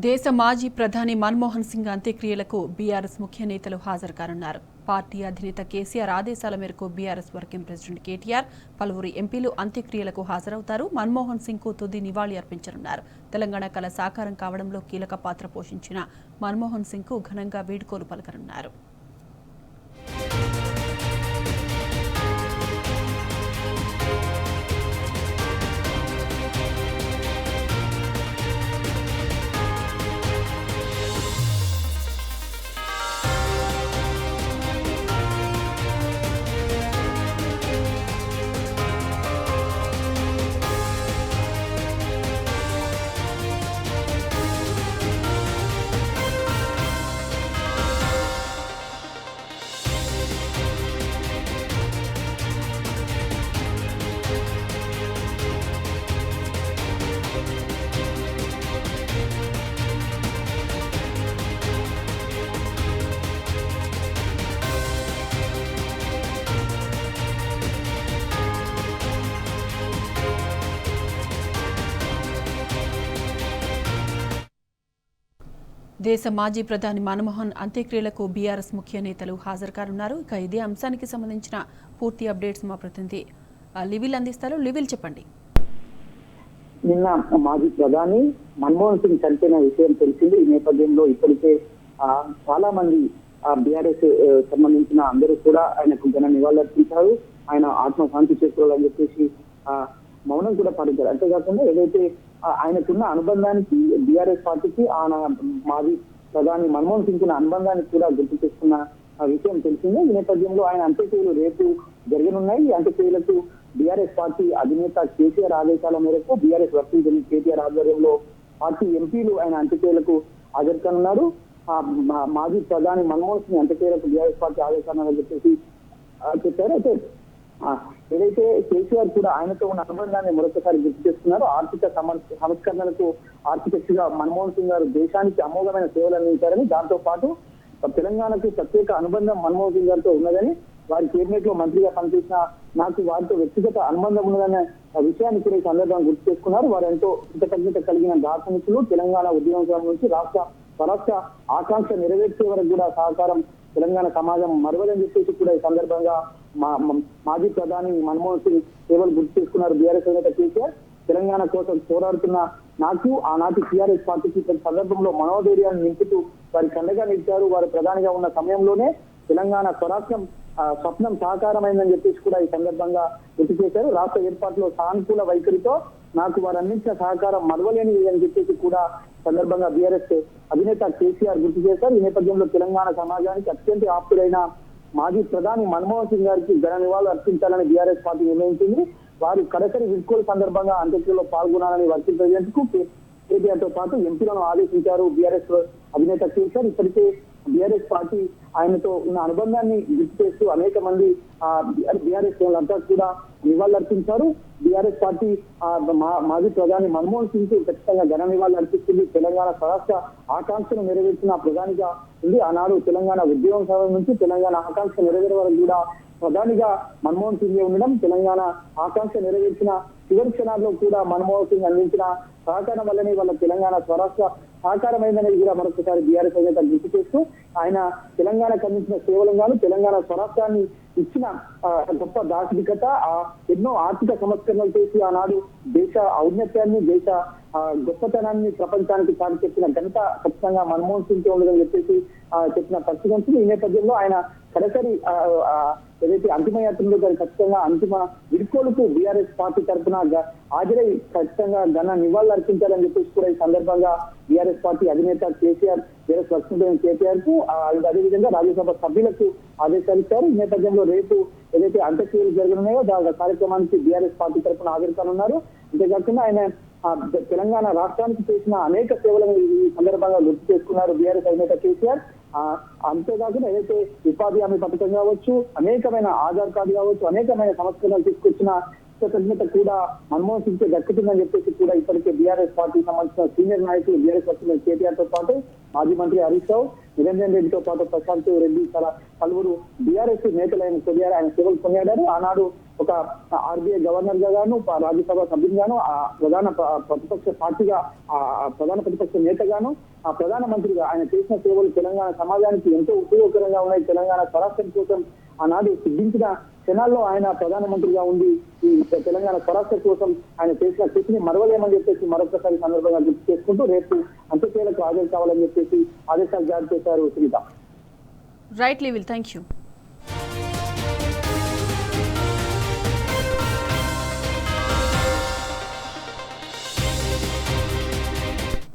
దేశ మాజీ ప్రధాని మన్మోహన్ సింగ్ అంత్యక్రియలకు బీఆర్ఎస్ ముఖ్య నేతలు హాజరు కానున్నారు. పార్టీ అధినేత కేసీఆర్ ఆదేశాల మేరకు బీఆర్ఎస్ వర్కింగ్ ప్రెసిడెంట్ కేటీఆర్, పలువురు ఎంపీలు అంత్యక్రియలకు హాజరవుతారు. మన్మోహన్ సింగ్ కు తుది నివాళి అర్పించనున్నారు. తెలంగాణ కళ సాకారం కావడంలో కీలక పాత్ర పోషించిన మన్మోహన్ సింగ్ కు ఘనంగా వీడ్కోలు పలకనున్నారు. దేశ మాజీ ప్రధాని మన్మోహన్ అంత్యక్రియలకు బీఆర్ఎస్ ముఖ్య నేతలు హాజరు కానున్నారు. ఇక ఇదే అంశానికి సంబంధించిన పూర్తి అప్డేట్స్ మా ప్రతినిధి లివిల్ అందిస్తారు. లివిల్ చెప్పండి. నిన్న మాజీ ప్రధాని మన్మోహన్ సింగ్ చనిపోయిన విషయం తెలిసింది. ఈ నేపథ్యంలో ఇప్పటికే చాలా మంది బీఆర్ఎస్ సంబంధించిన అందరూ కూడా ఆయనకు ఘన నివాళులర్పించారు. ఆయన ఆత్మశాంతి చేసుకోవాలని చెప్పేసి మౌనం కూడా పాటించారు. అంతేకాకుండా ఏదైతే ఆయనకున్న అనుబంధానికి బీఆర్ఎస్ పార్టీకి ఆయన మాజీ ప్రధాని మన్మోహన్ సింగ్ ఉన్న అనుబంధానికి కూడా గుర్తు చేసుకున్న విషయం తెలిసిందే. ఈ నేపథ్యంలో ఆయన అంత్యక్రియలు రేపు జరగనున్నాయి. ఈ అంత్యక్రియలకు బీఆర్ఎస్ పార్టీ అధినేత కేసీఆర్ ఆదేశాల మేరకు బీఆర్ఎస్ వర్కింగ్ ప్రెసిడెంట్ కేటీఆర్ ఆధ్వర్యంలో పార్టీ ఎంపీలు ఆయన అంత్యక్రియలకు హాజరు కానున్నారు. మాజీ ప్రధాని మన్మోహన్ సింగ్ అంత్యక్రియలకు బీఆర్ఎస్ పార్టీ ఆదేశాలను చెప్పేసి చెప్పారు. అయితే ఏదైతే కేసీఆర్ కూడా ఆయనతో ఉన్న అనుబంధాన్ని మరొకసారి గుర్తు చేస్తున్నారు. ఆర్థిక సంస్కరణలకు ఆర్కిటెక్ట్ గా మన్మోహన్ సింగ్ గారు దేశానికి అమోఘమైన సేవలు అందించారని, దాంతో పాటు తెలంగాణకు ప్రత్యేక అనుబంధం మన్మోహన్ సింగ్ గారితో ఉన్నదని, వారి కేబినెట్ లో మంత్రిగా పనిచేసిన నాకు వారితో వ్యక్తిగత అనుబంధం ఉన్నదనే విషయాన్ని కూడా ఈ సందర్భంగా గుర్తు చేసుకున్నారు. వారు ఎంతో కృతజ్ఞత కలిగిన దార్శనికులు. తెలంగాణ ఉద్యమం నుంచి స్వరాష్ట్ర ఆకాంక్ష నెరవేర్చే వరకు కూడా సహకారం తెలంగాణ సమాజం మరవదని చెప్పేసి కూడా ఈ సందర్భంగా మాజీ ప్రధాని మన్మోహన్ సింగ్ సేవలు గుర్తు చేసుకున్నారు. బీఆర్ఎస్ అధినేత కేసీఆర్ తెలంగాణ కోసం పోరాడుతున్న నాకు ఆనాటి టీఆర్ఎస్ పార్టీకి ప్రతి సందర్భంలో మనోధైర్యాన్ని నింపుతూ వారి కండగా నిలిచారు. వారు ప్రధానిగా ఉన్న సమయంలోనే తెలంగాణ స్వరాష్ట్రం స్వప్నం సాకారమైందని చెప్పేసి కూడా ఈ సందర్భంగా గుర్తు చేశారు. రాష్ట్ర ఏర్పాటులో సానుకూల వైఖరితో నాకు వారు అందించిన సహకారం మరవలేనిది అని చెప్పేసి కూడా సందర్భంగా బీఆర్ఎస్ అధినేత కేసీఆర్ గుర్తు చేశారు. ఈ నేపథ్యంలో తెలంగాణ సమాజానికి అత్యంత ఆప్తుడైన మాజీ ప్రధాని మన్మోహన్ సింగ్ గారికి ఘన నివాళులు అర్పించాలని బీఆర్ఎస్ పార్టీ నిర్ణయించింది. వారి కడసరి వీడ్కోలు సందర్భంగా అంత్యక్రియలో పాల్గొనాలని వర్కింగ్ ప్రెసిడెంట్ కు కేటీఆర్ తో పాటు ఎంపీలను ఆదేశించారు బీఆర్ఎస్ అధినేత కేసీఆర్. ఇప్పటికే బీఆర్ఎస్ పార్టీ ఆయనతో ఉన్న అనుబంధాన్ని గుర్తు చేస్తూ అనేక మంది బీఆర్ఎస్ వాళ్ళంతా కూడా నివాళులర్పించారు. బీఆర్ఎస్ పార్టీ మాజీ ప్రధాని మన్మోహన్ సింగ్ కు ఖచ్చితంగా ఘన నివాళులు అర్పిస్తుంది. తెలంగాణ స్వరాష్ట్ర ఆకాంక్షను నెరవేర్చిన ప్రధానిగా ఉంది. ఆనాడు తెలంగాణ ఉద్యమం సమయం నుంచి తెలంగాణ ఆకాంక్ష నెరవేరే వరకు కూడా ప్రధానిగా మన్మోహన్ సింగ్ ఉండడం, తెలంగాణ ఆకాంక్ష నెరవేర్చిన చివరి క్షణాల్లో కూడా మన్మోహన్ సింగ్ అందించిన సహకారం వల్లనే వాళ్ళ తెలంగాణ స్వరాష్ట్ర సహకారమైందనేది కూడా మరొకసారి బీఆర్ఎస్ అధినేత గుర్తు చేస్తూ ఆయన తెలంగాణకు అందించిన సేవలంగాను తెలంగాణ స్వరాష్ట్రాన్ని ఇచ్చిన గొప్ప దార్శనికత, ఎన్నో ఆర్థిక సంస్కరణలు చేసి ఆనాడు దేశ ఔన్నత్యాన్ని దేశ గొప్పతనాన్ని ప్రపంచానికి చాటి చెప్పిన ఘనత ఖచ్చితంగా మన్మోహన్ సింగ్ ఉండదని చెప్పేసి చెప్పిన పరిస్థితి. ఈ నేపథ్యంలో ఆయన కడసరి ఏదైతే అంతిమయాత్రలో ఖచ్చితంగా అంతిమ విడుకోలకు బీఆర్ఎస్ పార్టీ తరఫున హాజరై ఖచ్చితంగా ఘన నివాళులు అర్పించాలని చెప్పేసి కూడా ఈ సందర్భంగా బీఆర్ఎస్ పార్టీ అధినేత కేసీఆర్ బీఆర్ఎస్ వర్కింగ్ కేటీఆర్ కు అదేవిధంగా రాజ్యసభ సభ్యులకు ఆదేశాలు ఇచ్చారు. ఈ నేపథ్యంలో రేపు ఏదైతే అంత్యక్రియలు జరగనున్నాయో కార్యక్రమానికి బీఆర్ఎస్ పార్టీ తరఫున హాజరు కానున్నారు. అంతేకాకుండా ఆయన తెలంగాణ రాష్ట్రానికి చేసిన అనేక సేవలను ఈ సందర్భంగా గుర్తు చేసుకున్నారు బీఆర్ఎస్ అధినేత కేసీఆర్. అంతేకాకుండా ఏదైతే ఉపాధి హామీ పథకం కావచ్చు, అనేకమైన ఆధార్ కార్డు కావచ్చు, అనేకమైన సంస్కరణలు తీసుకొచ్చిన కృతజ్ఞత కూడా మన్మోహన్ సింగ్ దక్కుతుందని చెప్పేసి కూడా ఇప్పటికే బీఆర్ఎస్ పార్టీకి సంబంధించిన సీనియర్ నాయకులు బీఆర్ఎస్ వర్కింగ్ కేటీఆర్ తో పాటు మాజీ మంత్రి హరీష్ రావు, నిరంజన్ రెడ్డితో పాటు ప్రశాంత్ రెడ్డి, చాలా పలువురు బీఆర్ఎస్ నేతలు ఆయన సేవలు కొనియాడారు. ఆనాడు ఒక ఆర్బీఐ గవర్నర్ గా గాను, రాజ్యసభ సభ్యునిగాను, ఆ ప్రధాన ప్రతిపక్ష పార్టీగా, ప్రధాన ప్రతిపక్ష నేతగాను, ఆ ప్రధానమంత్రిగా ఆయన చేసిన సేవలు తెలంగాణ సమాజానికి ఎంతో ఉపయోగకరంగా ఉన్నాయి. తెలంగాణ స్వరాష్ట్రం కోసం ఆనాడు సిద్ధించిన క్షణాల్లో ఆయన ప్రధానమంత్రిగా ఉండి ఈ తెలంగాణ స్వరాష్ట్ర కోసం ఆయన చేసిన కృషిని మరవలేమని చెప్పేసి మరొకసారి సందర్భంగా గుర్తు చేసుకుంటూ రేపు అంత్యక్రియలకు హాజరు కావాలని చెప్పేసి ఆదేశాలు జారీ చేశారు సునీత. రైట్ లీవిల్, థ్యాంక్ యూ.